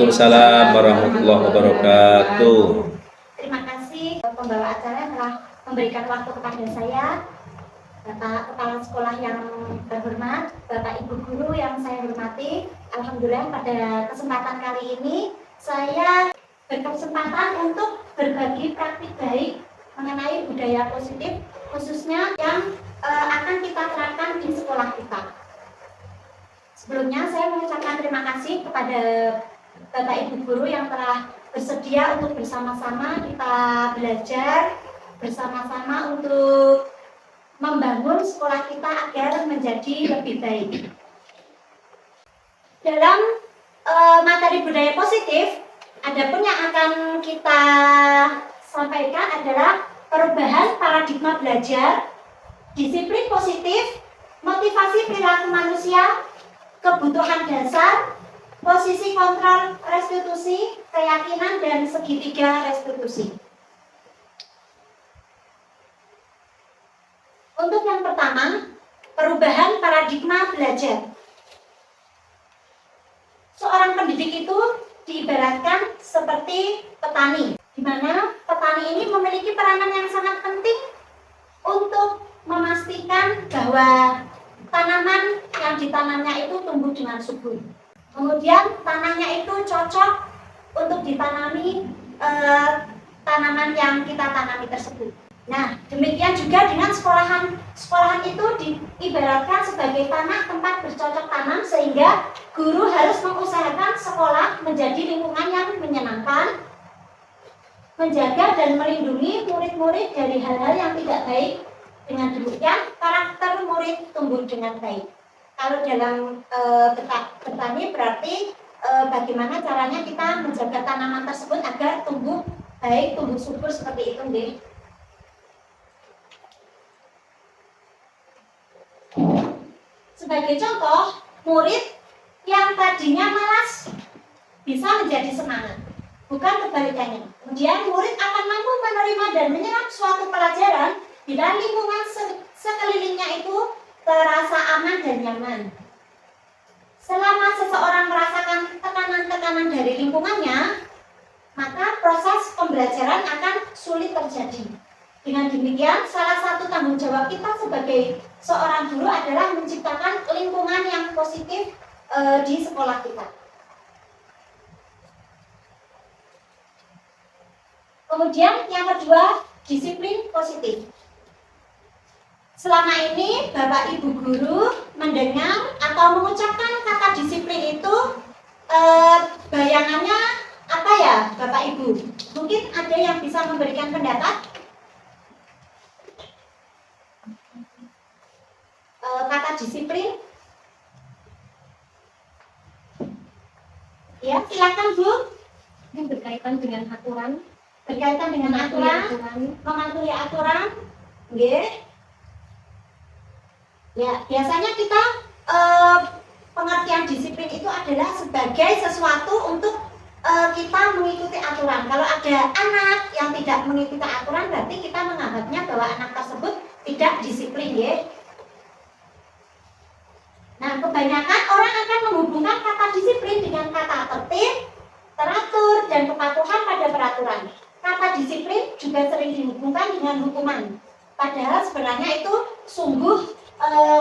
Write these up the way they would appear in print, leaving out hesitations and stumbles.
Waalaikumsalam warahmatullahi wabarakatuh. Terima kasih pembawa acara telah memberikan waktu kepada saya, Bapak Kepala Sekolah yang terhormat, Bapak Ibu Guru yang saya hormati. Alhamdulillah pada kesempatan kali ini saya berkesempatan untuk berbagi praktik baik mengenai budaya positif, khususnya yang akan kita terapkan di sekolah kita. Sebelumnya saya mengucapkan terima kasih kepada Bapak Ibu Guru yang telah bersedia untuk bersama-sama kita belajar, bersama-sama untuk membangun sekolah kita agar menjadi lebih baik. Dalam materi budaya positif, adapun yang akan kita sampaikan adalah perubahan paradigma belajar, disiplin positif, motivasi perilaku manusia, kebutuhan dasar, posisi kontrol restitusi, keyakinan, dan segitiga restitusi. Untuk yang pertama, perubahan paradigma belajar. Seorang pendidik itu diibaratkan seperti petani, di mana petani ini memiliki peranan yang sangat penting untuk memastikan bahwa tanaman yang ditanamnya itu tumbuh dengan subur. Kemudian tanahnya itu cocok untuk ditanami tanaman yang kita tanami tersebut. Nah, demikian juga dengan sekolahan. Sekolahan itu diibaratkan sebagai tanah tempat bercocok tanam, sehingga guru harus mengusahakan sekolah menjadi lingkungan yang menyenangkan, menjaga dan melindungi murid-murid dari hal-hal yang tidak baik. Dengan demikian, karakter murid tumbuh dengan baik. Kalau dalam bertani berarti bagaimana caranya kita menjaga tanaman tersebut agar tumbuh baik, tumbuh subur seperti itu, nggih. Sebagai contoh, murid yang tadinya malas bisa menjadi semangat, bukan kebalikannya. Kemudian murid akan mampu menerima dan menyerap suatu pelajaran bila lingkungan sekelilingnya itu terasa aman dan nyaman. Selama seseorang merasakan tekanan-tekanan dari lingkungannya, maka proses pembelajaran akan sulit terjadi. Dengan demikian, salah satu tanggung jawab kita sebagai seorang guru adalah menciptakan lingkungan yang positif di sekolah kita. Kemudian yang kedua, disiplin positif. Selama ini Bapak Ibu Guru mendengar atau mengucapkan kata disiplin itu bayangannya apa ya Bapak Ibu? Mungkin ada yang bisa memberikan pendapat? Kata disiplin? Ya, silakan Bu. Ini berkaitan dengan aturan. Berkaitan dengan aturan, mematuhi aturan. Nggih. Ya, biasanya kita pengertian disiplin itu adalah sebagai sesuatu untuk kita mengikuti aturan. Kalau ada anak yang tidak mengikuti aturan, berarti kita menganggapnya bahwa anak tersebut tidak disiplin, ya. Nah, kebanyakan orang akan menghubungkan kata disiplin dengan kata tertib, teratur, dan kepatuhan pada peraturan. Kata disiplin juga sering dihubungkan dengan hukuman. Padahal sebenarnya itu sungguh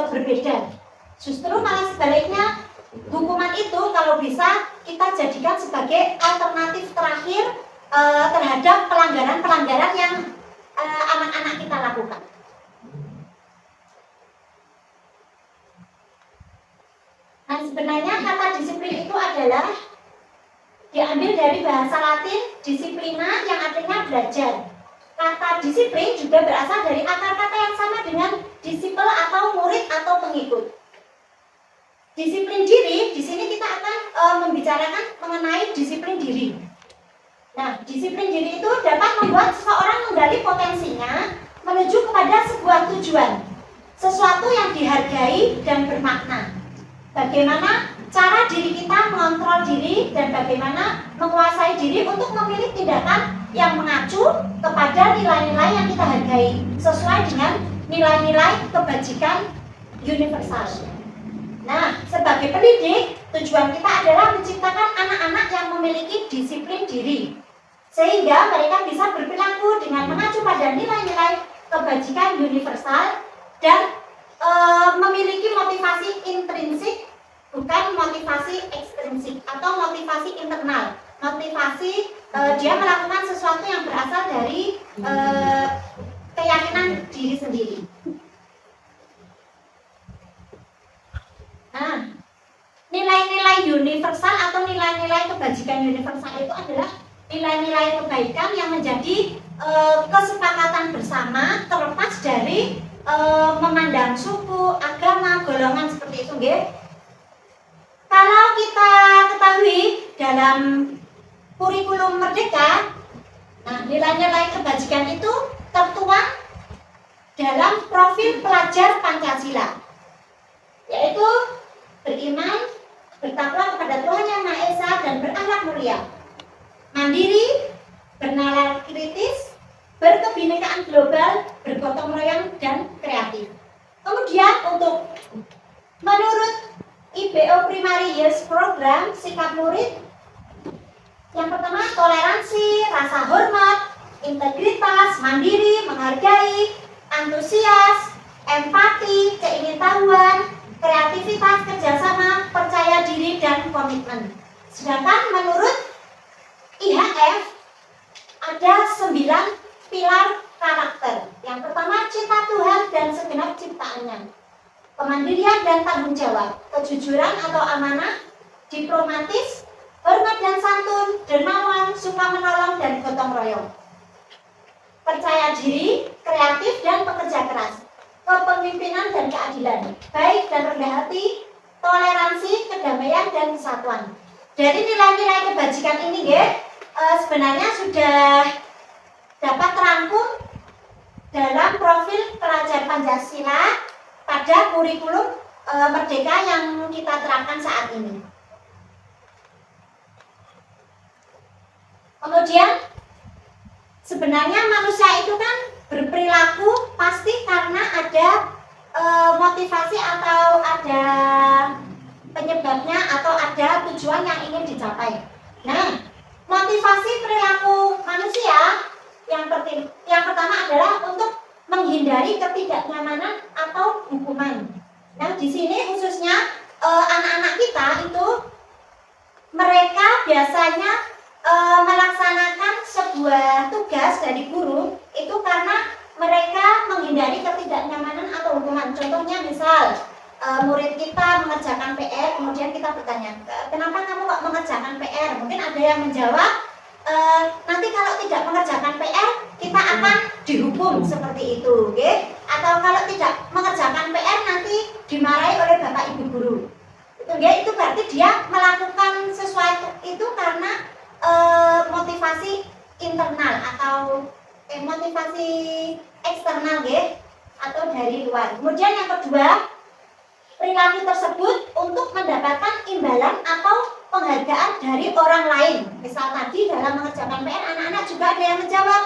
berbeda. Justru malah sebaliknya, hukuman itu kalau bisa kita jadikan sebagai alternatif terakhir terhadap pelanggaran-pelanggaran yang anak-anak kita lakukan. Nah, sebenarnya kata disiplin itu adalah diambil dari bahasa Latin disciplina yang artinya belajar. Kata disiplin juga berasal dari akar kata yang sama dengan disiplin atau murid atau pengikut. Disiplin diri, di sini kita akan membicarakan mengenai disiplin diri. Nah, disiplin diri itu dapat membuat seseorang menggali potensinya menuju kepada sebuah tujuan, sesuatu yang dihargai dan bermakna. Bagaimana cara diri kita mengontrol diri dan bagaimana menguasai diri untuk memilih tindakan yang mengacu kepada nilai-nilai yang kita hargai sesuai dengan nilai-nilai kebajikan universal. Nah, sebagai pendidik, tujuan kita adalah menciptakan anak-anak yang memiliki disiplin diri, sehingga mereka bisa berperilaku dengan mengacu pada nilai-nilai kebajikan universal dan memiliki motivasi intrinsik, bukan motivasi ekstrinsik atau motivasi internal. Motivasi dia melakukan sesuatu yang berasal dari keyakinan diri sendiri. Nah, nilai-nilai universal atau nilai-nilai kebajikan universal itu adalah nilai-nilai kebaikan yang menjadi kesepakatan bersama, terlepas dari memandang suku, agama, golongan seperti itu, nggih. Kalau kita ketahui dalam kurikulum Merdeka, nah nilai-nilai kebajikan itu tertuang dalam profil pelajar Pancasila, yaitu beriman, bertakwa kepada Tuhan Yang Maha Esa dan berakhlak mulia, mandiri, bernalar kritis, berkebinekaan global, bergotong royong dan kreatif. Kemudian untuk menurut IBO Primary Years Program sikap murid, yang pertama toleransi, rasa hormat, integritas, mandiri, menghargai, antusias, empati, keingintahuan, kreativitas, kerjasama, percaya diri, dan komitmen. Sedangkan menurut IHF ada 9 pilar karakter. Yang pertama cinta Tuhan dan segenap ciptaannya, kemandirian dan tanggung jawab, kejujuran atau amanah, diplomatis, hormat dan santun, dermawan, suka menolong dan gotong royong, percaya diri, kreatif dan pekerja keras, kepemimpinan dan keadilan, baik dan rendah hati, toleransi, kedamaian dan kesatuan. Dari nilai-nilai kebajikan ini, sebenarnya sudah dapat terangkum dalam profil pelajar Pancasila pada kurikulum Merdeka yang kita terapkan saat ini. Kemudian sebenarnya manusia itu kan berperilaku pasti karena ada motivasi atau ada penyebabnya atau ada tujuan yang ingin dicapai. Nah, motivasi perilaku manusia yang pertama adalah untuk menghindari ketidaknyamanan atau hukuman. Nah, di sini khususnya anak-anak kita itu mereka biasanya melaksanakan sebuah tugas dari guru itu karena mereka menghindari ketidaknyamanan atau hukuman. Contohnya misal murid kita mengerjakan PR, kemudian kita bertanya, kenapa kamu kok mengerjakan PR? Mungkin ada yang menjawab, nanti kalau tidak mengerjakan PR kita akan dihukum seperti itu, okay? Atau kalau tidak mengerjakan PR nanti dimarahi oleh bapak ibu guru. Itu berarti dia melakukan sesuatu itu karena motivasi internal atau motivasi eksternal, atau dari luar. Kemudian yang kedua, perilaku tersebut untuk mendapatkan imbalan atau penghargaan dari orang lain. Misal tadi dalam mengerjakan PR, anak-anak juga ada yang menjawab,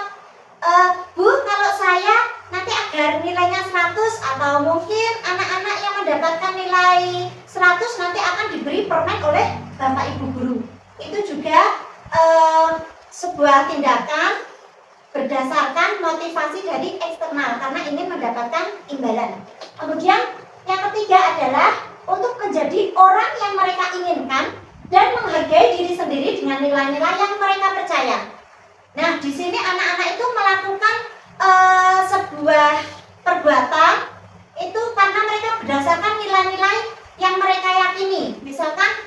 Bu, kalau saya nanti agar nilainya 100, atau mungkin anak-anak yang mendapatkan nilai 100 nanti akan diberi permen oleh bapak ibu guru. Itu juga sebuah tindakan berdasarkan motivasi dari eksternal karena ingin mendapatkan imbalan. Kemudian yang ketiga adalah untuk menjadi orang yang mereka inginkan dan menghargai diri sendiri dengan nilai-nilai yang mereka percaya. Nah, di sini anak-anak itu melakukan sebuah perbuatan itu karena mereka berdasarkan nilai-nilai yang mereka yakini. Misalkan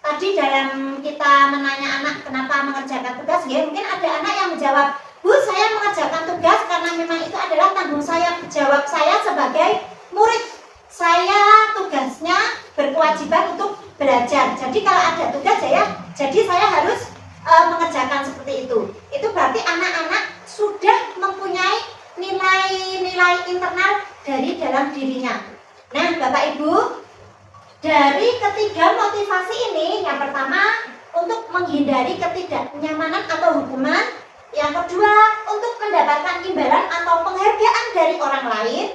tadi dalam kita menanya anak kenapa mengerjakan tugas, mungkin ada anak yang menjawab, Bu, saya mengerjakan tugas karena memang itu adalah tanggung jawab saya sebagai murid. Saya tugasnya berkewajiban untuk belajar. Jadi kalau ada tugas jadi saya harus mengerjakan seperti itu. Itu berarti anak-anak sudah mempunyai nilai-nilai internal dari dalam dirinya. Nah, Bapak Ibu, dari ketiga motivasi ini, yang pertama untuk menghindari ketidaknyamanan atau hukuman, yang kedua untuk mendapatkan imbalan atau penghargaan dari orang lain,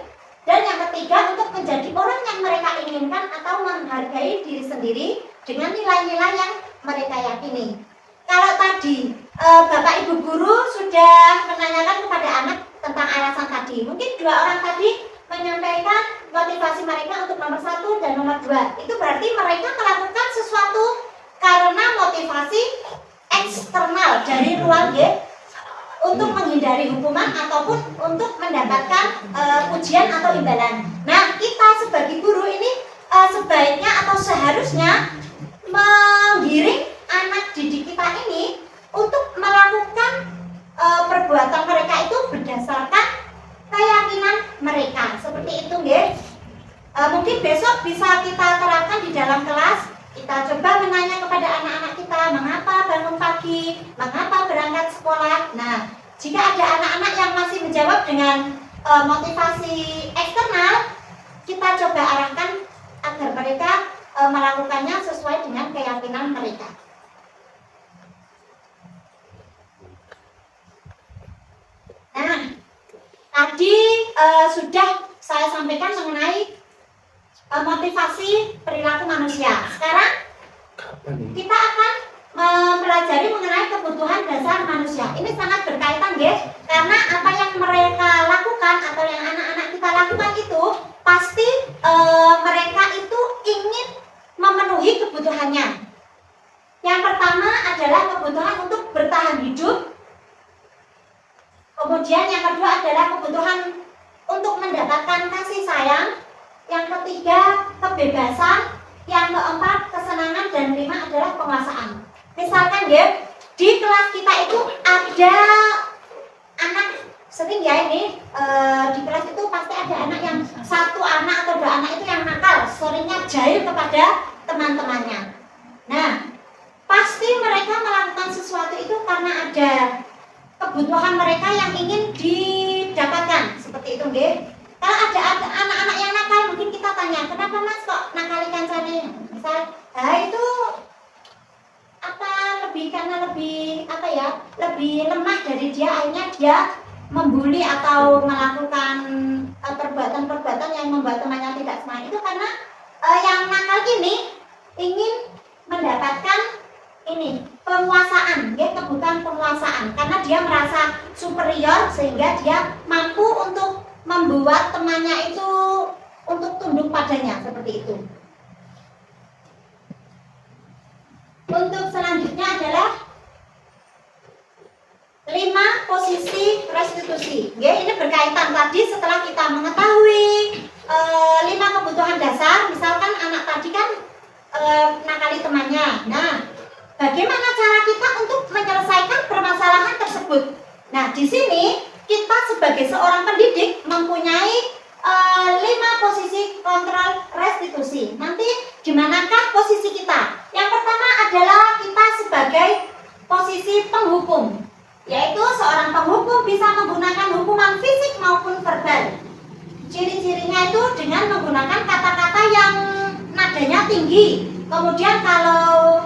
Dan yang ketiga, untuk menjadi orang yang mereka inginkan atau menghargai diri sendiri dengan nilai-nilai yang mereka yakini. Kalau tadi Bapak Ibu guru sudah menanyakan kepada anak tentang alasan tadi, mungkin dua orang tadi menyampaikan motivasi mereka untuk nomor 1 dan nomor 2. Itu berarti mereka melakukan sesuatu karena motivasi eksternal dari luar ya, untuk menghindari hukuman ataupun untuk mendapatkan pujian atau imbalan. Nah, kita sebagai guru ini sebaiknya atau seharusnya menggiring anak didik kita ini untuk melakukan perbuatan mereka itu berdasarkan keyakinan mereka. Seperti itu, nggih. Mungkin besok bisa kita terapkan di dalam kelas. Kita coba menanya kepada anak-anak kita, mengapa bangun pagi, mengapa berangkat sekolah. Nah, jika ada anak-anak yang masih menjawab dengan motivasi eksternal, kita coba arahkan agar mereka melakukannya sesuai dengan keyakinan mereka. Nah, tadi sudah saya sampaikan mengenai motivasi perilaku manusia. Sekarang kita akan mempelajari mengenai kebutuhan dasar manusia. Ini sangat berkaitan, guys, karena apa yang mereka lakukan atau yang anak-anak kita lakukan itu pasti mereka itu ingin memenuhi kebutuhannya. Yang pertama adalah kebutuhan untuk bertahan hidup. Kemudian yang kedua adalah kebutuhan untuk mendapatkan kasih sayang. Yang ketiga, kebebasan. Yang keempat, kesenangan. Dan kelima adalah penguasaan. Misalkan ya, di kelas kita itu ada anak, sering ya ini, di kelas itu pasti ada anak yang satu anak atau dua anak itu yang nakal, seringnya jahil kepada teman-temannya. Nah, pasti mereka melakukan sesuatu itu karena ada kebutuhan mereka yang ingin didapatkan. Seperti itu, nggih. Kalau ada anak-anak yang nakal, mungkin kita tanya, kenapa mas kok nakali kancane? Misal, itu karena lebih lemah dari dia, akhirnya dia membuli atau melakukan perbuatan-perbuatan yang membuat temannya tidak senang. Itu karena yang nakal ini ingin mendapatkan penguasaan, ya, kebutuhan penguasaan, karena dia merasa superior sehingga dia mampu untuk membuat temannya itu untuk tunduk padanya, seperti itu. Untuk selanjutnya adalah 5 posisi restitusi. Ya, ini berkaitan tadi setelah kita mengetahui 5 kebutuhan dasar. Misalkan anak tadi kan nakali temannya. Nah, bagaimana cara kita untuk menyelesaikan permasalahan tersebut? Nah, di sini kita sebagai seorang pendidik mempunyai 5 posisi kontrol restitusi. Nanti di manakah posisi kita? Yang pertama adalah kita sebagai posisi penghukum, yaitu seorang penghukum bisa menggunakan hukuman fisik maupun verbal. Ciri-cirinya itu dengan menggunakan kata-kata yang nadanya tinggi. Kemudian kalau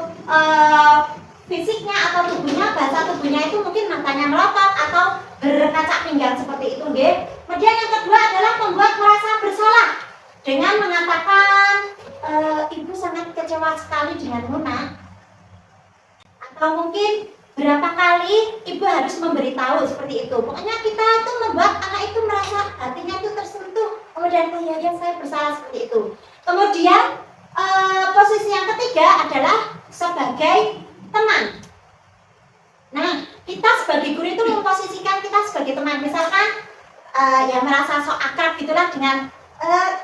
fisiknya atau tubuhnya, bahasa tubuhnya itu mungkin matanya melotot atau berkaca pinggang, seperti itu, nggih. Kemudian yang kedua adalah membuat merasa bersalah dengan mengatakan ibu sangat kecewa sekali dengan Muna, atau mungkin berapa kali ibu harus memberitahu, seperti itu. Pokoknya kita tuh membuat anak itu merasa hatinya itu tersentuh, kemudian ya saya bersalah, seperti itu. Kemudian posisi yang ketiga adalah sebagai teman. Nah, kita sebagai guru itu memposisikan kita sebagai teman. Misalkan ya merasa sok akrab gitulah dengan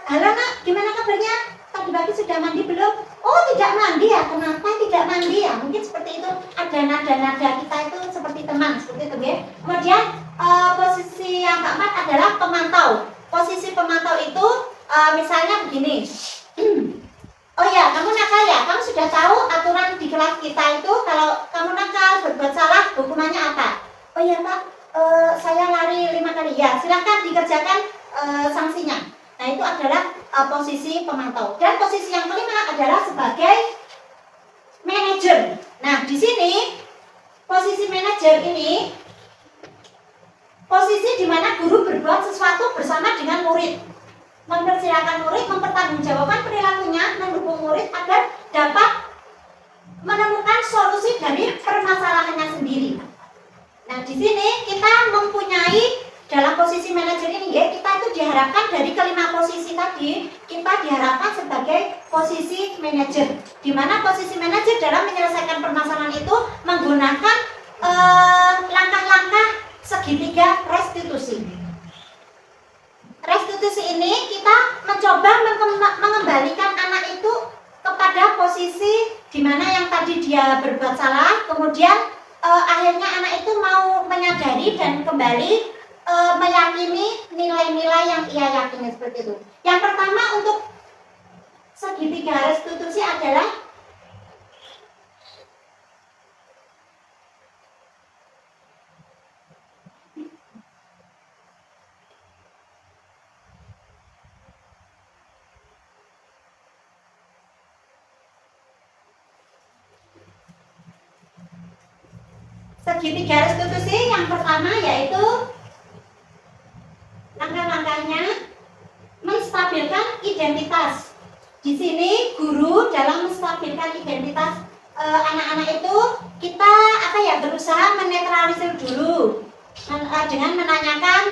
halo nak, gimana kabarnya? Tadi pagi sudah mandi belum? Oh, tidak mandi ya? Kenapa tidak mandi ya? Mungkin seperti itu. Ada nada-nada kita itu seperti teman, seperti itu ya. Kemudian posisi yang keempat adalah pemantau. Posisi pemantau itu misalnya begini. Oh ya, kamu nakal ya? Kamu sudah tahu aturan di kelas kita itu kalau kamu nakal, berbuat salah, hukumannya apa? Oh ya Pak, saya lari 5 kali. Ya, silahkan dikerjakan sanksinya. Nah, itu adalah posisi pemantau. Dan posisi yang kelima adalah sebagai manajer. Nah, di sini posisi manajer ini posisi di mana guru berbuat sesuatu bersama dengan murid. mempersilahkan murid mempertanggungjawabkan perilakunya, mendukung murid agar dapat menemukan solusi dari permasalahannya sendiri. Nah, di sini kita mempunyai dalam posisi manajer ini ya, kita itu diharapkan dari kelima posisi tadi, kita diharapkan sebagai posisi manajer. Di mana posisi manajer dalam menyelesaikan permasalahan itu menggunakan langkah-langkah segitiga restitusi. Restitusi ini kita mencoba mengembalikan anak itu kepada posisi di mana yang tadi dia berbuat salah, kemudian akhirnya anak itu mau menyadari dan kembali meyakini nilai-nilai yang ia yakini seperti itu. Yang pertama untuk segitiga restitusi adalah segitiga restitusi yang pertama yaitu langkah-langkahnya menstabilkan identitas. Di sini guru dalam menstabilkan identitas anak-anak itu kita berusaha menetralisir dulu dengan menanyakan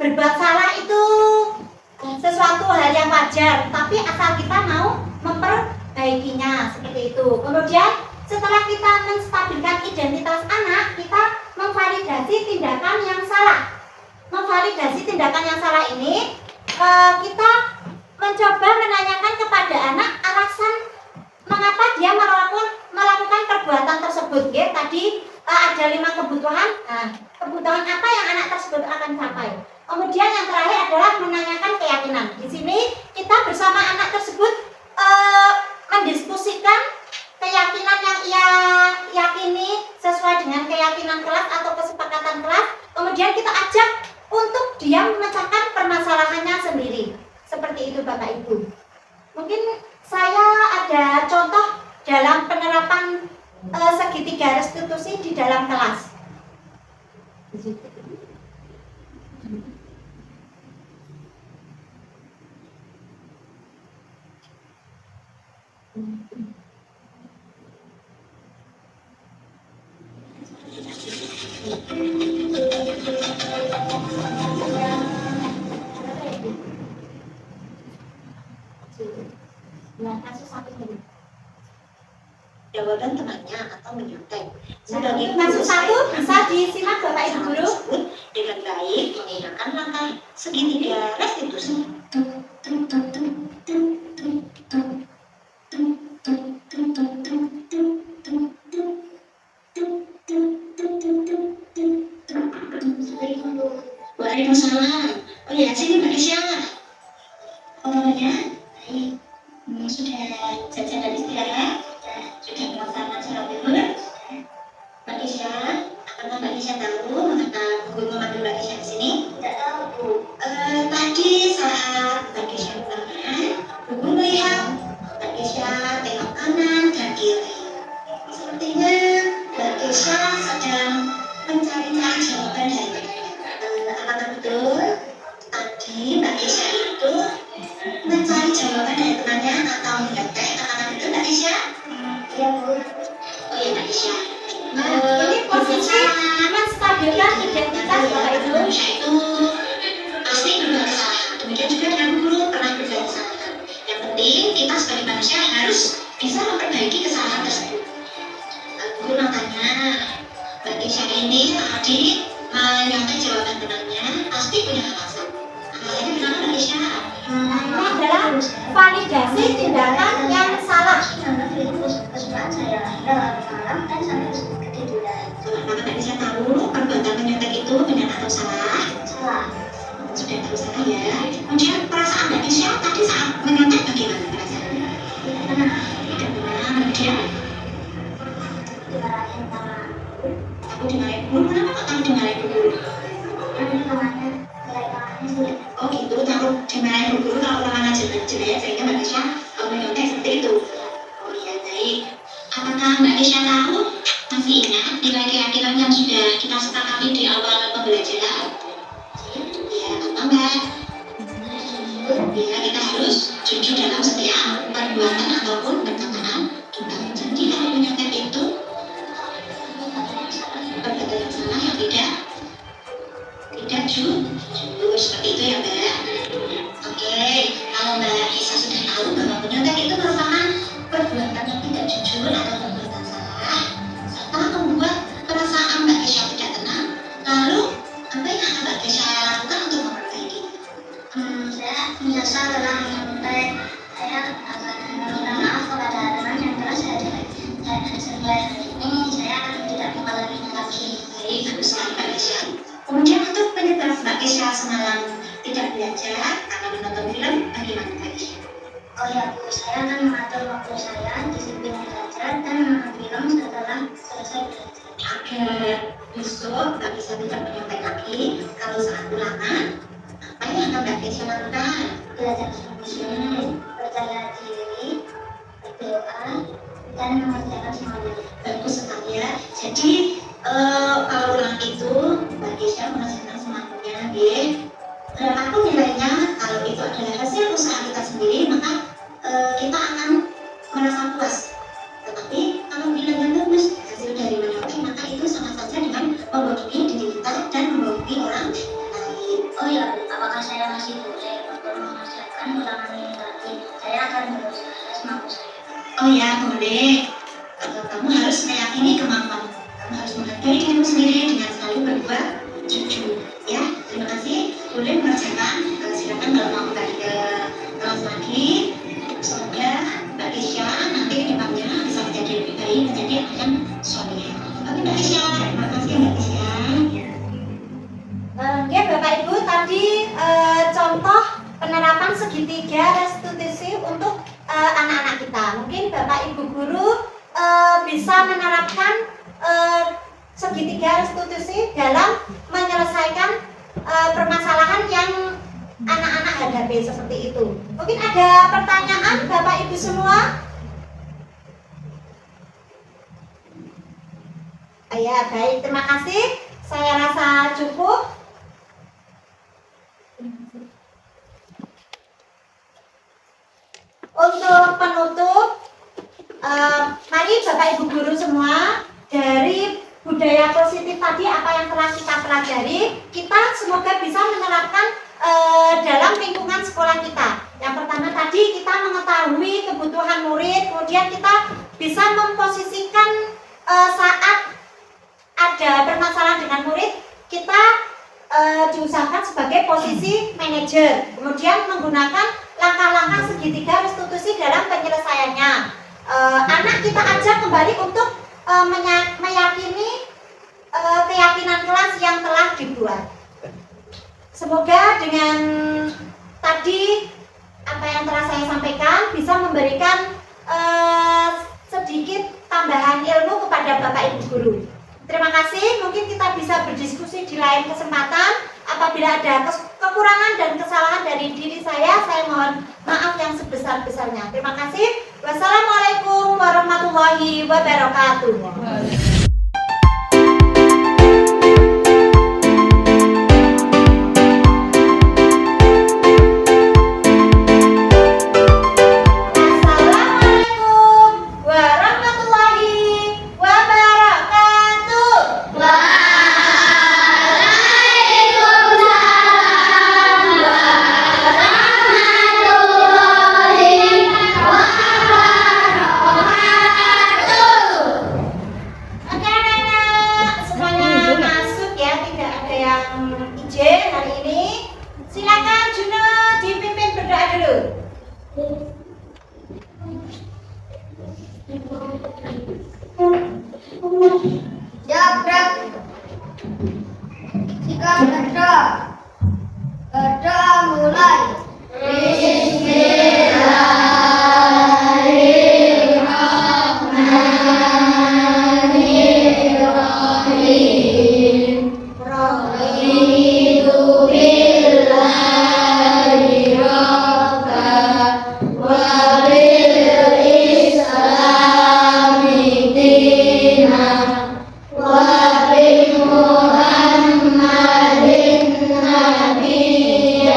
berbuat salah itu sesuatu hal yang wajar, tapi asal kita mau memperbaikinya seperti itu. Kemudian setelah kita menstabilkan identitas anak, kita memvalidasi tindakan yang salah. Memvalidasi tindakan yang salah ini kita mencoba menanyakan kepada anak alasan mengapa dia melakukan perbuatan tersebut. Ya, tadi ada 5 kebutuhan. Nah, kebutuhan apa yang anak tersebut akan capai? Kemudian yang terakhir adalah menanyakan keyakinan. Di sini kita bersama anak tersebut mendiskusikan keyakinan yang ia yakini sesuai dengan keyakinan kelas atau kesepakatan kelas. Kemudian kita ajak untuk dia memecahkan permasalahannya sendiri. Seperti itu Bapak Ibu. Mungkin saya ada contoh dalam penerapan segitiga restitusi di dalam kelas. Nah, kasus satu ini. Jawaban temannya atau menyontek. Sebagai kasus satu bisa disimak Bapak Ibu Guru Dengan baik menggunakan langkah segitiga restitusi. Waalaikumsalam. Oh ya, sini Mbak Isya. Oh ya, baik. Sudah jajan dan istirahat? Sudah melaksanakan sholat zuhur? Mbak Isya, apakah Mbak Isya tahu mengapa guru memanggil Mbak Isya di sini? Tidak tahu, Bu. Tadi saat Mbak Isya bertanya, guru melihat Mbak Isya tengok kanan dan kiri. Sepertinya Mbak Isya sedang mencari-cari jawaban dari apakah betul tadi Mbak Isya itu mencari jawaban dari temannya atau menyontek? Apakah betul Mbak Isya? Iya, Bu. Oh iya Mbak Isya. Nah, ini posisi menstabilkan identitas Bapak Ibu. Itu pasti berbuat salah. Kemudian juga dengan guru pernah berbuat salah. Yang penting kita sebagai manusia harus bisa memperbaiki kesalahan tersebut. Guru makanya Mbak Isya ini tadi menyontek jawaban temannya pasti punya alasan. Alasannya kenapa Mbak Isya? Nah, ini adalah validasi tindakan yang salah. Kesukaan saya malam dan sampai ketiduran. Apakah Mbak Isya tahu perbuatan menyontek itu benar atau salah? Salah. Sudah tahu salah ya. Kemudian perasaan Mbak Isya tadi saat menyontek bagaimana perasaannya? Tidak benar. Kemudian dimarahin sama takut dimarahin guru. Kenapa kok takut dimarahin guru? Karena tangannya sulit. Oh gitu, takut dimarahin guru kalau tangannya jelek sehingga Mbak Isya menyontek seperti itu. Oh iya, baik. Apakah Mbak Isya tahu, masih ingat nilai keyakinan yang sudah kita sepakati di awal pembelajaran? Ya, apa Mbak? Ya, kita harus jujur dalam setiap perbuatan ataupun perkataan kita. Jadi kalau menyontek itu perbuatan yang salah yang tidak jujur, seperti itu ya Mbak. Oke, kalau Mbak Isa sudah tahu bahwa menyontek itu merupakan perbuatan yang tidak jujur atau perbuatan salah serta membuat perasaan Mbak Isya tidak tenang, lalu apa yang akan Mbak Isya lakukan untuk memperbaiki? Saya menyesal telah menyontek. Saya akan meminta maaf kepada teman yang telah saya mulai hari ini. Saya akan tidak mengulanginya lagi. Baik, bagus sekali Mbak Isya. Kemudian untuk penyebab Mbak Isya semalam tidak belajar karena menonton film, bagaimana Mbak Isya? Oh ya Bu, saya akan mengatur waktu saya, disiplin belajar, dan menonton film setelah selesai belajar. Agar besok Mbak Isya tidak menyontek lagi, kalau saat ulangan, apa yang akan Mbak Isya lakukan? Belajar sungguh-sungguh, percaya diri, berdoa, dan mengerjakan semuanya. Bagus sekali ya. Jadi kalau ulang itu Mbak Isya mengerjakan semuanya, berapapun nilainya, kalau itu adalah hasil usaha kita sendiri, maka kita akan merasa puas. Tetapi kalau nilainya bagus, hasil dari menyontek, maka itu sama saja dengan membodohi diri kita dan membodohi orang lain. Oh ya, apakah saya masih boleh untuk mengerjakan ulangan ini lagi? Saya akan berusaha semampu saya. Oh ya, boleh. Kamu harus meyakini kemampuan. Kamu harus menghargai dirimu sendiri dengan selalu berbuat jujur. Ya, terima kasih. Boleh mengerjakan. Silakan kalau mau balik ke kelas lagi. Semoga Mbak Isya nanti ke depannya bisa menjadi lebih baik, menjadi anak yang soleh. Oke Mbak Isya, terima kasih Mbak Isya. Oke Bapak Ibu, tadi contoh penerapan segitiga restitusi untuk anak-anak kita. Mungkin Bapak Ibu guru bisa menerapkan segitiga restitusi dalam menyelesaikan permasalahan yang anak-anak hadapi seperti itu. Mungkin ada pertanyaan Bapak Ibu semua? Ya, baik, terima kasih. Saya rasa cukup. Untuk penutup, mari Bapak Ibu guru semua, dari budaya positif tadi apa yang telah kita pelajari, kita semoga bisa menerapkan dalam lingkungan sekolah kita. Yang pertama tadi kita mengetahui kebutuhan murid, kemudian kita bisa memposisikan saat ada permasalahan dengan murid, kita diusahakan sebagai posisi manajer, kemudian menggunakan langkah-langkah segitiga restitusi dalam penyelesaiannya. Anak kita ajak kembali untuk meyakini keyakinan kelas yang telah dibuat. Semoga dengan tadi apa yang telah saya sampaikan bisa memberikan sedikit tambahan ilmu kepada Bapak Ibu guru. Terima kasih, mungkin kita bisa berdiskusi di lain kesempatan. Apabila ada kekurangan dan kesalahan dari diri saya mohon maaf yang sebesar-besarnya. Terima kasih. Wassalamualaikum warahmatullahi wabarakatuh. Muhammadin Nabi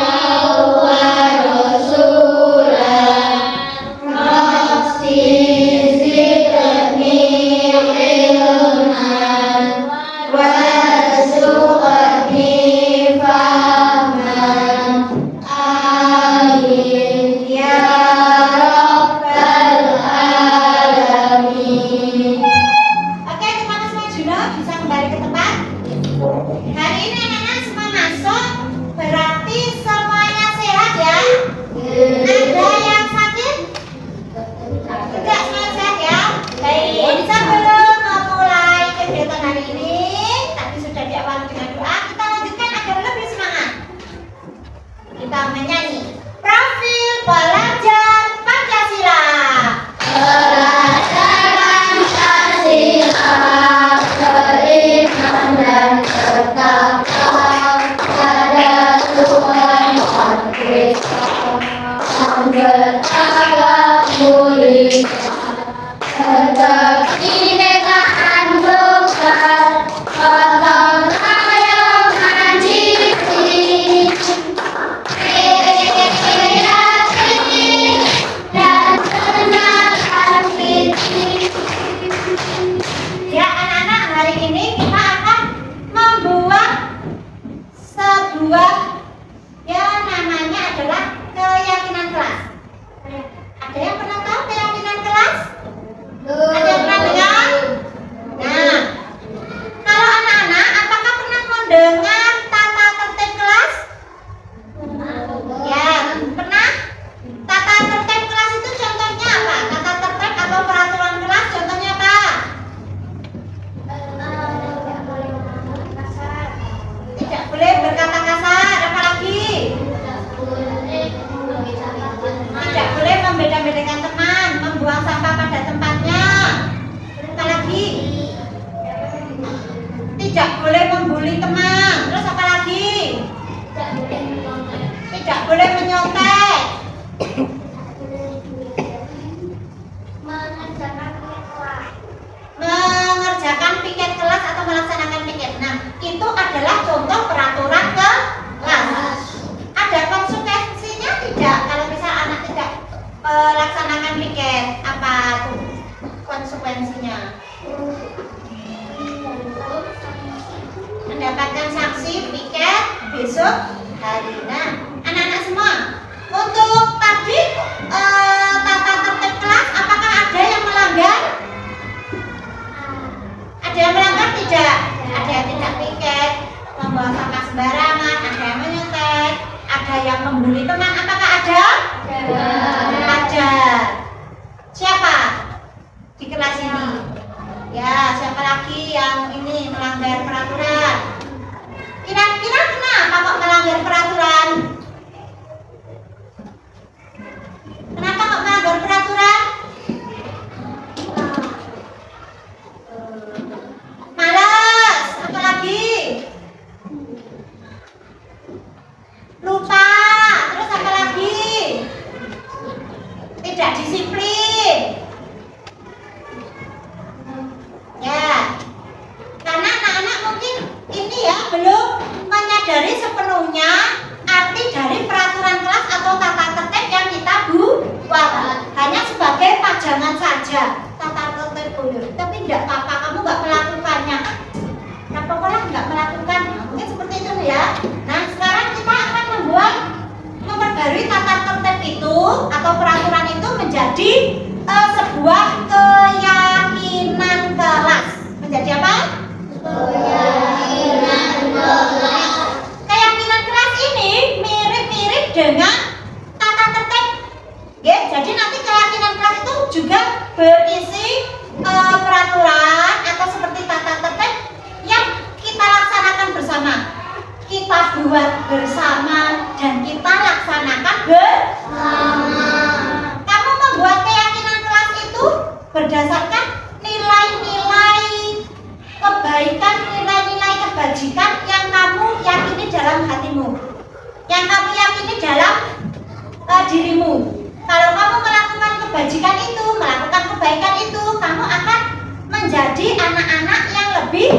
Kita menyanyi. Profil pelajar Pancasila. Berdasarkan Pancasila, beriman dan bertakwa pada Tuhan Yang Esa, yang beragama mulia, tegak kebinekaan global, gotong royong mandiri, kreasi dan tenaga kritis. Ya anak-anak, hari ini kita akan membuat sebuah namanya adalah keyakinan kelas. Ada yang pernah tahu keyakinan kelas? Ada yang pernah dengar? Nah, kalau anak-anak apakah pernah mendengar tata tertib kelas? Ya, pernah? Tata tertib kelas itu contohnya apa? Tata tertib atau peraturan kelas contohnya apa? Tidak boleh berkata kasar, apa lagi? Tidak boleh membeda-bedakan teman, membuang sampah pada tempatnya. Apa lagi? Tidak boleh membuli teman. Terus apa lagi? Tidak boleh menyontek. Mengerjakan piket kelas atau melaksanakan piket. Nah, itu adalah contoh peraturan kelas. Ada konsekuensinya tidak kalau misal anak tidak melaksanakan piket? Apa tuh konsekuensinya? Mendapatkan sanksi piket besok hari. Nah, anak-anak semua, untuk tadi tata tertib kelas, apakah ada yang melanggar? Ada yang melanggar tidak? Ada yang tidak piket, membuang sampah sembarangan, ada yang menyontek, ada yang membuli teman. Apakah ada? Ada. Siapa di kelas ini? Ya, siapa lagi yang ini melanggar peraturan? Kira-kira kenapa kok melanggar peraturan? Kenapa kok melanggar peraturan? Malas, apa lagi? Lupa, terus apa lagi? Tidak disiplin. Ya, karena anak-anak mungkin ini ya belum menyadari sepenuhnya arti dari peraturan kelas atau tata tertib yang kita buat. Hanya sebagai pajangan saja, tata tertib boleh, tapi tidak apa-apa kamu nggak melakukannya. Nah, pokoknya nggak melakukan. Nah, mungkin seperti itu ya. Nah, sekarang kita akan memperbarui tata tertib itu atau peraturan itu menjadi sebuah keyakinan kelas. Menjadi apa? Keyakinan kelas ini mirip-mirip dengan tata tertib. Ya, jadi nanti keyakinan kelas itu juga berisi peraturan atau seperti tata tertib yang kita laksanakan bersama. Kita buat bersama dan kita laksanakan bersama. Kamu membuat keyakinan kelas itu berdasarkan nilai-nilai kebaikan, nilai-nilai kebajikan yang kamu yakini dalam hatimu, yang kamu yakini dalam dirimu. Kalau kamu melakukan kebajikan itu, melakukan kebaikan itu, kamu akan menjadi anak-anak yang lebih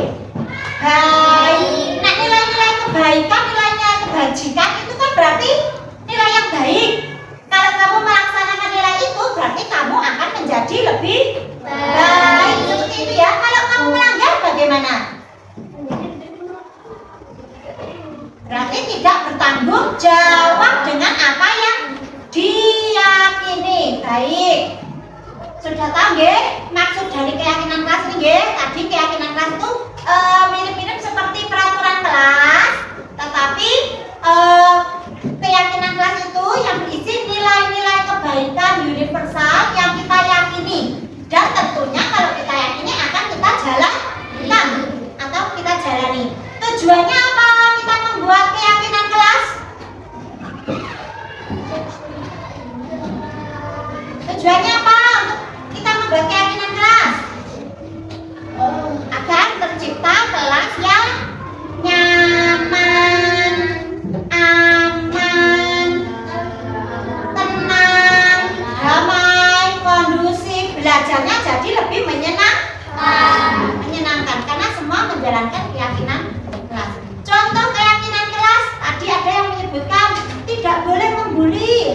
baik. Nah, nilai-nilai kebaikan, nilai-nilai kebajikan itu kan berarti nilai yang baik. Kalau kamu melaksanakan nilai itu, berarti kamu akan menjadi lebih baik. Seperti itu ya. Kalau kamu melanggar bagaimana? Berarti tidak bertanggung jawab dengan apa yang diyakini. Baik. Sudah tahu nggih maksud dari keyakinan kelas ini nggih? Tadi keyakinan kelas itu mirip-mirip seperti peraturan kelas, tetapi keyakinan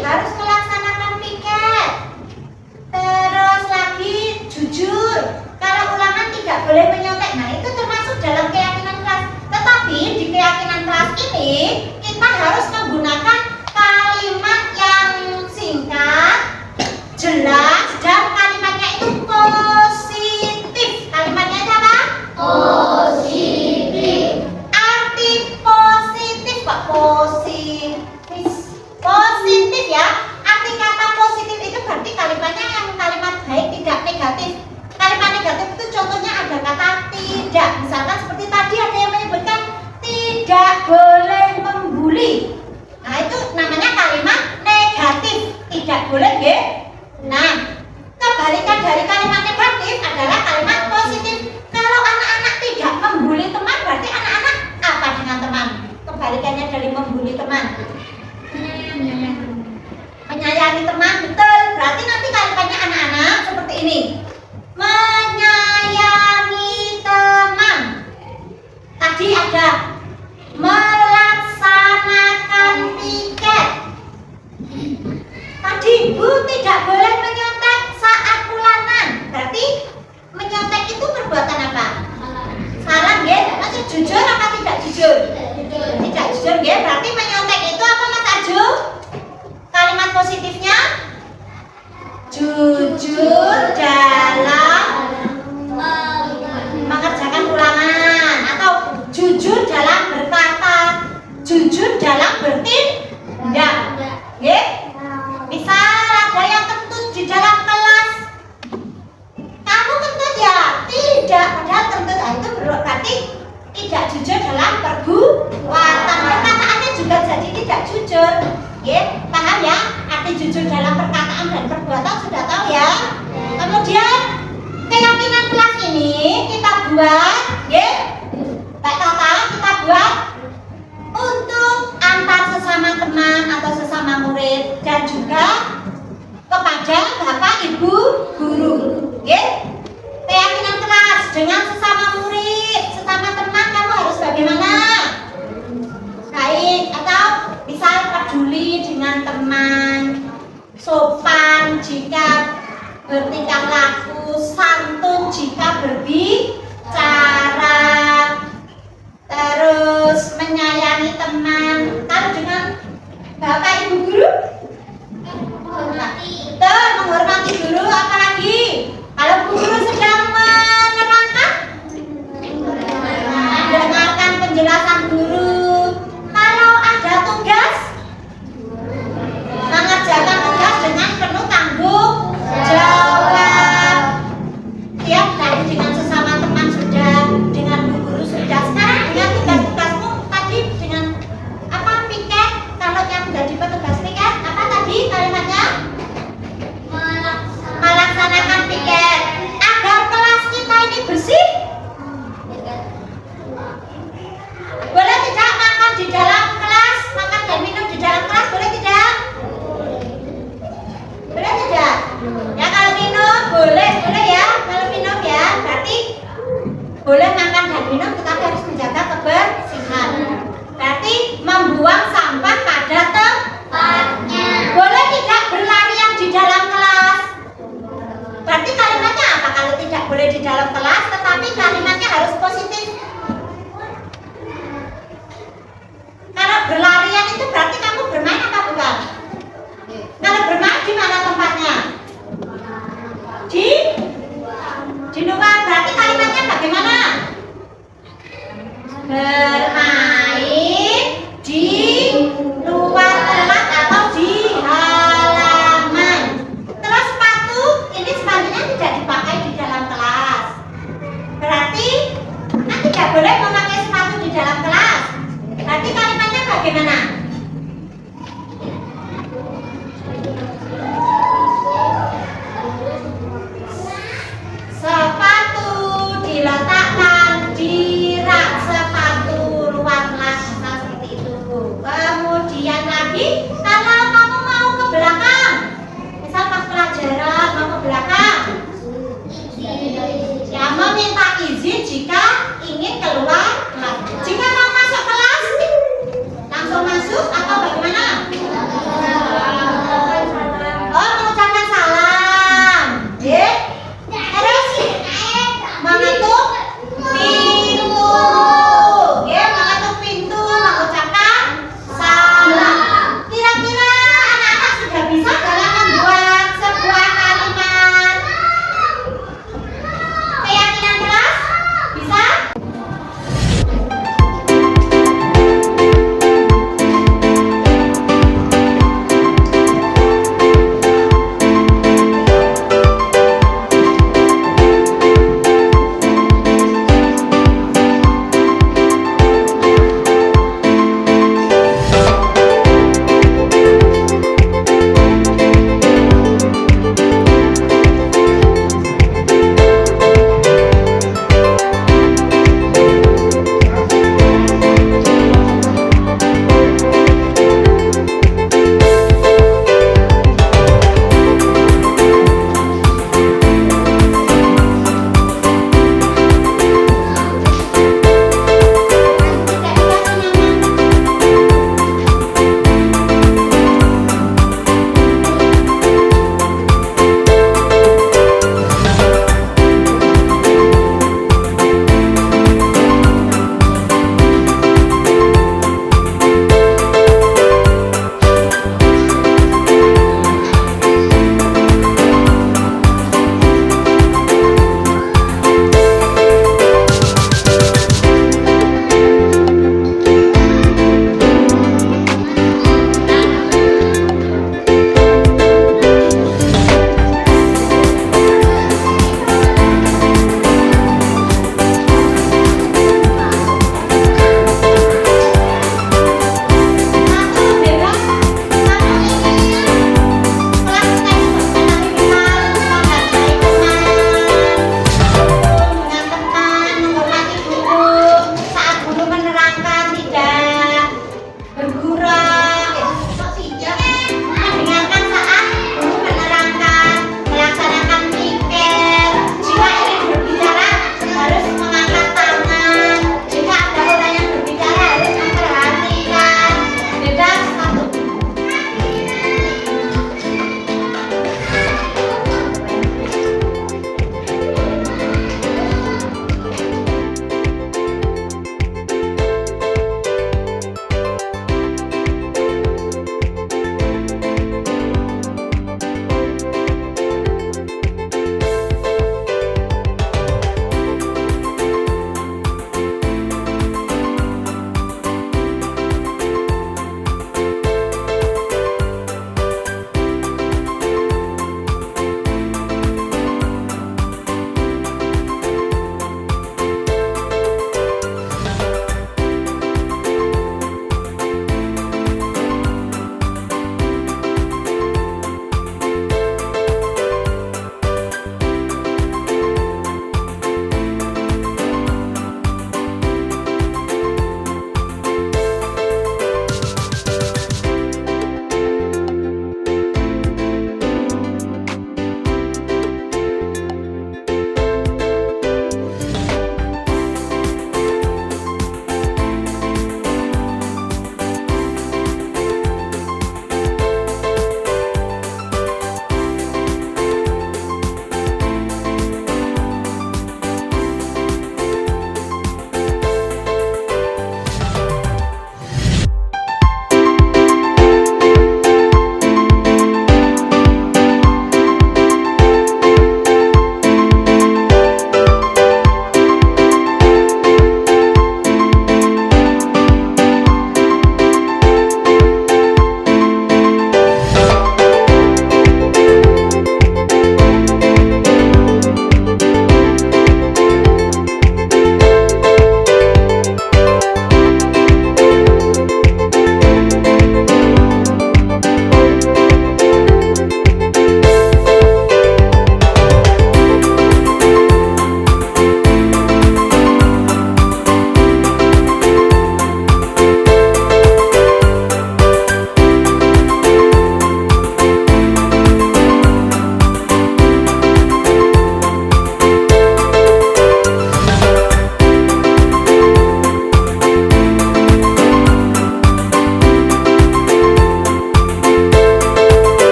harus melaksanakan piket. Terus lagi jujur. Kalau ulangan tidak boleh menyontek. Nah, itu termasuk dalam keyakinan kelas. Tetapi di keyakinan kelas ini kita harus menggunakan kalimat yang singkat, jelas, dan kalimatnya itu positif. Kalimatnya itu apa? Positif. Arti positif, Pak. Positif ya. Arti kata positif itu berarti kalimatnya yang kalimat baik, tidak negatif. Kalimat negatif itu contohnya ada kata tidak. Misalkan seperti tadi ada yang menyebutkan tidak boleh membuli. Nah, itu namanya kalimat negatif. Tidak boleh, ya. Nah, kebalikan dari kalimat negatif adalah kalimat positif. Kalau anak-anak tidak membuli teman, berarti anak-anak apa dengan teman? Kebalikannya dari membuli teman. Menyayangi teman, betul. Berarti nanti kalimatnya anak-anak seperti ini. Menyayangi teman. Tadi ada melaksanakan piket. Tadi Bu tidak boleh menyontek saat ulangan. Berarti menyontek itu perbuatan apa? Salah, ya? Masih jujur apa tidak jujur? Tidak jujur, ya? Berarti menyontek itu apa, Mas Aju? Kalimat positifnya jujur dalam mengerjakan ulangan, atau jujur dalam berkata, jujur dalam bertindak. Ya? Misal ada yang kentut di dalam kelas, kamu kentut ya? Tidak, padahal kentut. Itu berarti tidak jujur dalam perbuatan. Perkataannya juga jadi tidak jujur. Ya, paham ya? Arti jujur dalam perkataan dan perbuatan sudah tahu ya. Kemudian keyakinan kelas ini kita buat, ya, Pak Tata, kita buat untuk antar sesama teman atau sesama murid, dan juga kepada Bapak Ibu guru. Ya, keyakinan kelas dengan sesama murid, sesama teman, kamu harus bagaimana? Baik, atau misal peduli dengan teman, sopan jika bertingkah laku, santun jika berbicara, terus menyayangi teman. Kalau dengan Bapak Ibu guru, betul, menghormati guru. Apalagi kalau guru sedang menerangkan, mendengarkan penjelasan guru. Kalau ada tugas, mengerjakan tugas dengan penuh tanggung jawab. Tiap tadi dengan sesama teman sudah, dengan bu guru sudah. Sekarang dengan tugas-tugasmu tadi dengan apa, piket. Kalau yang menjadi petugas piket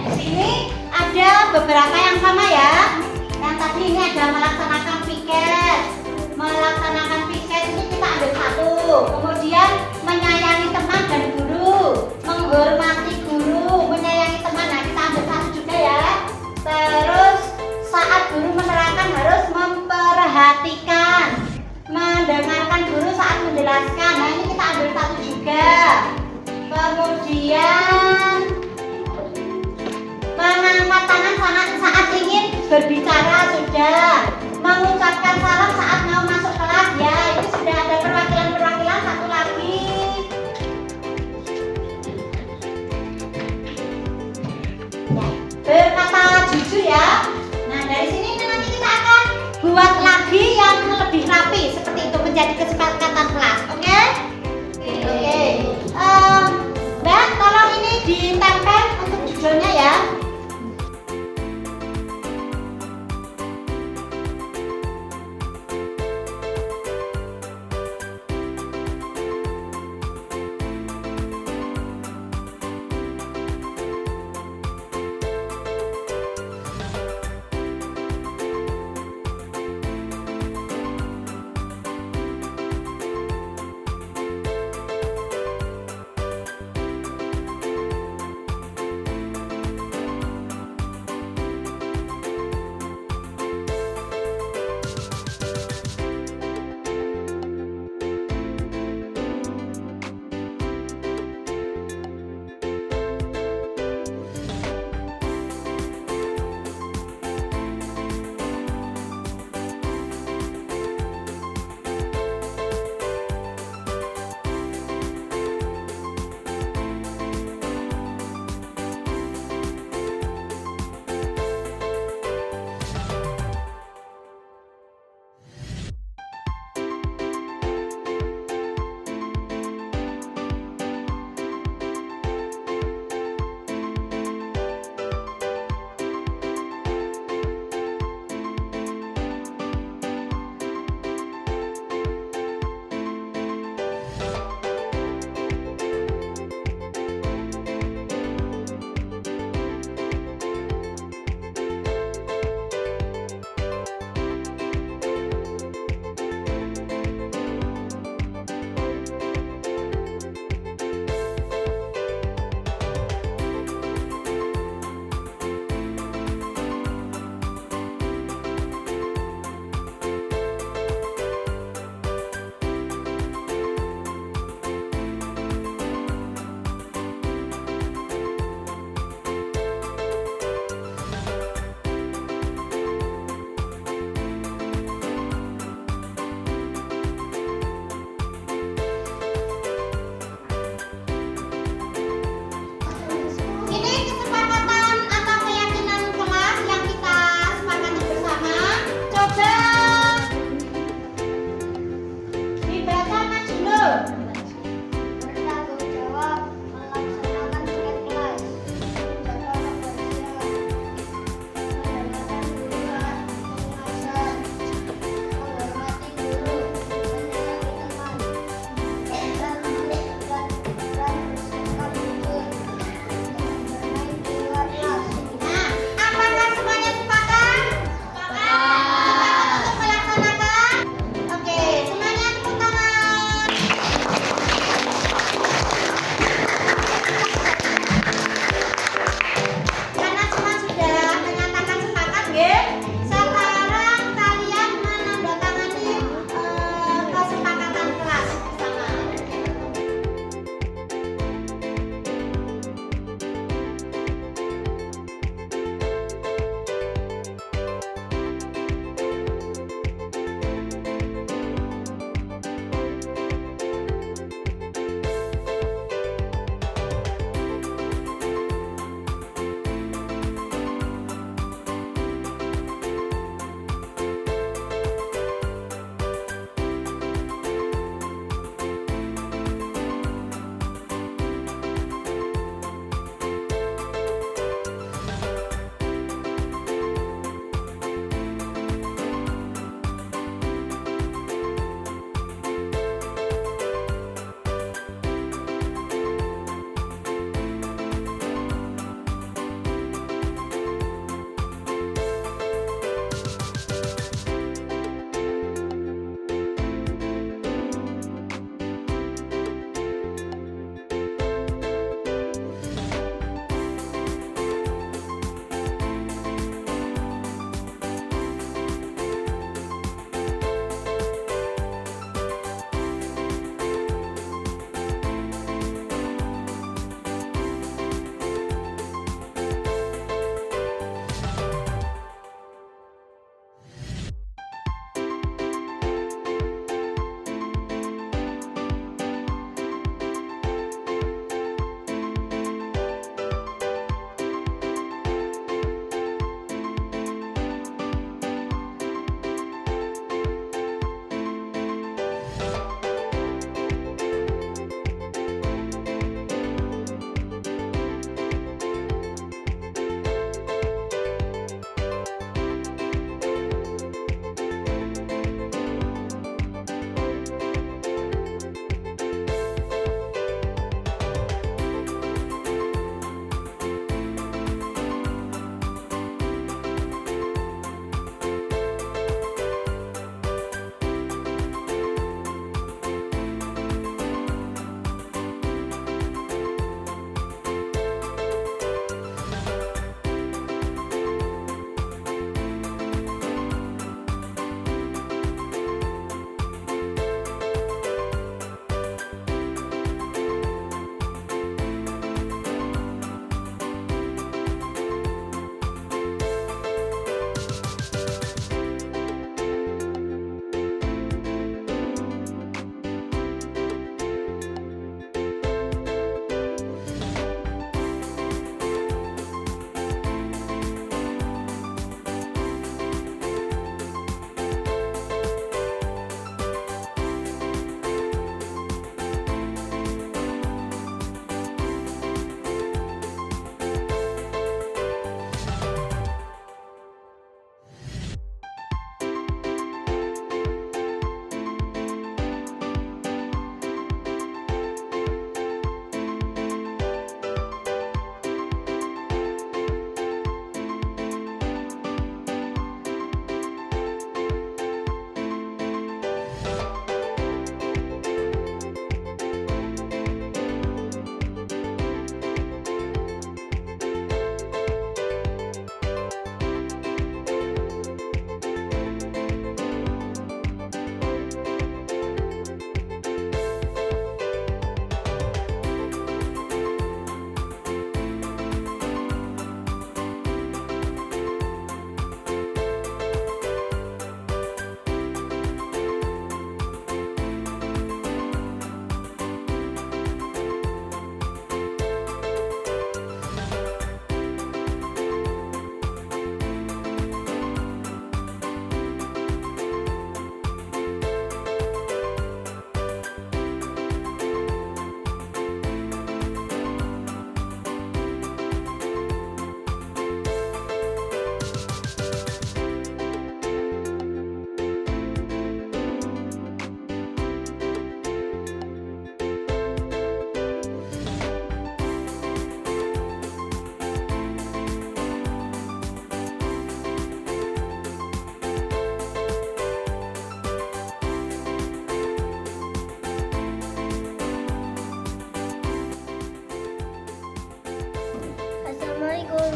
di sini ada beberapa yang sama ya. Yang tadi ini ada melaksanakan piket. Melaksanakan piket ini kita ambil satu. Kemudian menyayangi teman dan guru, menghormati guru, menyayangi teman. Nah, kita ambil satu juga ya. Terus saat guru menerangkan harus memperhatikan, mendengarkan guru saat menjelaskan. Nah, ini kita ambil satu juga. Kemudian mengangkat tangan saat ingin berbicara sudah. Mengucapkan salam saat mau masuk kelas ya. Ini sudah ada perwakilan-perwakilan. Satu lagi. Ya, berkata jujur ya. Nah, dari sini nanti kita akan buat lagi yang lebih rapi seperti itu menjadi kesepakatan kelas. Oke? Oke. Mbak, tolong ini ditempel untuk judulnya ya.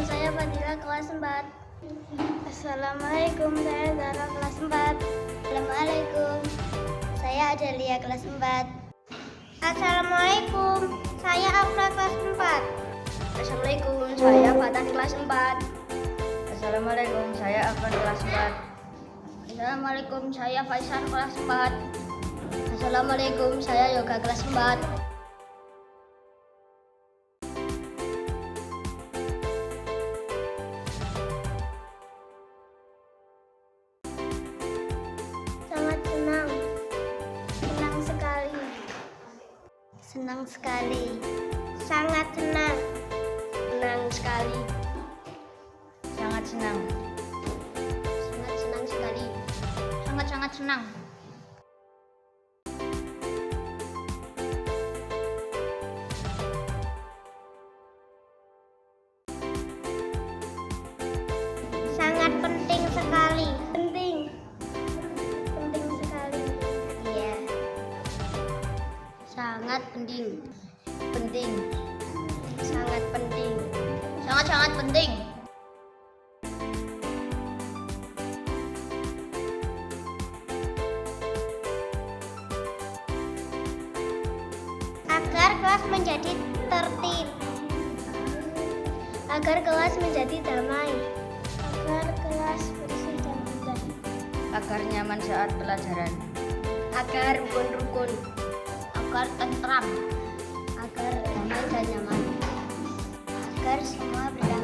saya Fadila kelas 4. Assalamualaikum, saya Zara kelas 4. Assalamualaikum, saya Adelia kelas 4. Assalamualaikum, saya Afra kelas 4. Assalamualaikum, saya Fatan kelas 4. Assalamualaikum, saya Afan kelas 4. Assalamualaikum, saya Faisal kelas 4. Assalamualaikum, saya Yoga kelas 4. Sangat senang. Senang sekali. Senang sekali. Sangat senang. Senang sekali. Sangat senang. Sangat senang sekali. Sangat-sangat senang. Sangat penting sekali. Penting. Penting sekali. Iya. Sangat penting. Penting. Sangat penting. Sangat-sangat penting. Agar kelas menjadi tertib. Agar kelas menjadi damai. Agar kelas bersih dan indah. Agar nyaman saat pelajaran, Agar rukun-rukun. agar tentram, Agar damai dan nyaman. Agar semua berjalan